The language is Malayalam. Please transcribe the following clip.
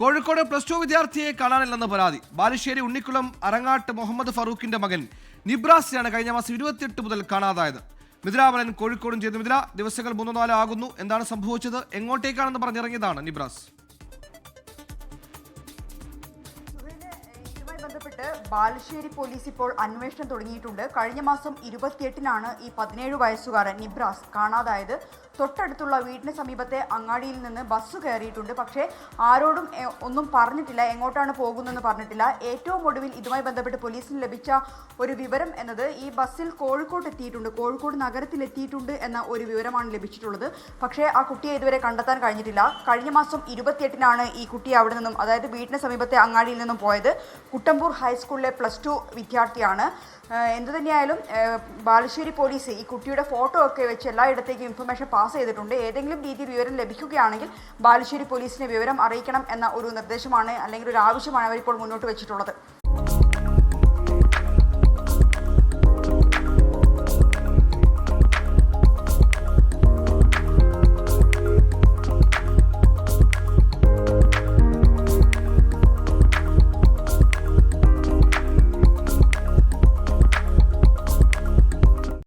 കോഴിക്കോട് +2 വിദ്യാർത്ഥിയെ കാണാനില്ലെന്ന് പരാതി. ബാലുശ്ശേരി ഉണ്ണിക്കുളം അരങ്ങാട്ട് മുഹമ്മദ് ഫറൂഖിന്റെ മകൻ നിബ്രാസിനാണ് കഴിഞ്ഞ മാസം 28 മുതൽ കാണാതായത്. മിഥിലാബലൻ കോഴിക്കോടും ചെയ്തു. മിഥില, ദിവസങ്ങൾ 3-4 ആകുന്നു. എന്താണ് സംഭവിച്ചത്? എങ്ങോട്ടേക്കാണെന്ന് പറഞ്ഞിറങ്ങിയതാണ് നിബ്രാസ്? ബന്ധപ്പെട്ട് ബാലുശ്ശേരി പോലീസ് ഇപ്പോൾ അന്വേഷണം തുടങ്ങിയിട്ടുണ്ട്. കഴിഞ്ഞ മാസം 28-നാണ് ഈ 17 വയസ്സുകാരൻ നിബ്രാസ് കാണാതായത്. തൊട്ടടുത്തുള്ള വീടിന് സമീപത്തെ അങ്ങാടിയിൽ നിന്ന് ബസ് കയറിയിട്ടുണ്ട്. പക്ഷേ ആരോടും ഒന്നും പറഞ്ഞിട്ടില്ല, എങ്ങോട്ടാണ് പോകുന്നതെന്ന് പറഞ്ഞിട്ടില്ല. ഏറ്റവും ഒടുവിൽ ഇതുമായി ബന്ധപ്പെട്ട് പോലീസിന് ലഭിച്ച ഒരു വിവരം എന്നത് ഈ ബസ്സിൽ കോഴിക്കോട് നഗരത്തിലെത്തിയിട്ടുണ്ട് എന്ന ഒരു വിവരമാണ് ലഭിച്ചിട്ടുള്ളത്. പക്ഷേ ആ കുട്ടിയെ ഇതുവരെ കണ്ടെത്താൻ കഴിഞ്ഞിട്ടില്ല. കഴിഞ്ഞ മാസം 28-നാണ് ഈ കുട്ടി അവിടെ നിന്നും, അതായത് വീടിന് സമീപത്തെ അങ്ങാടിയിൽ നിന്നും പോയത്. കുട്ടമ്പൂർ ഹൈസ്കൂളിലെ +2 വിദ്യാർത്ഥിയാണ്. എന്തു തന്നെയായാലും ബാലുശ്ശേരി പോലീസ് ഈ കുട്ടിയുടെ ഫോട്ടോ ഒക്കെ വെച്ച് എല്ലായിടത്തേക്കും ഇൻഫർമേഷൻ പാസ് ചെയ്തിട്ടുണ്ട്. ഏതെങ്കിലും രീതിയിൽ വിവരം ലഭിക്കുകയാണെങ്കിൽ ബാലുശ്ശേരി പോലീസിനെ വിവരം അറിയിക്കണം എന്ന ഒരു നിർദ്ദേശമാണ്, അല്ലെങ്കിൽ ഒരു ആവശ്യമാണ് അവരിപ്പോൾ മുന്നോട്ട് വെച്ചിട്ടുള്ളത്.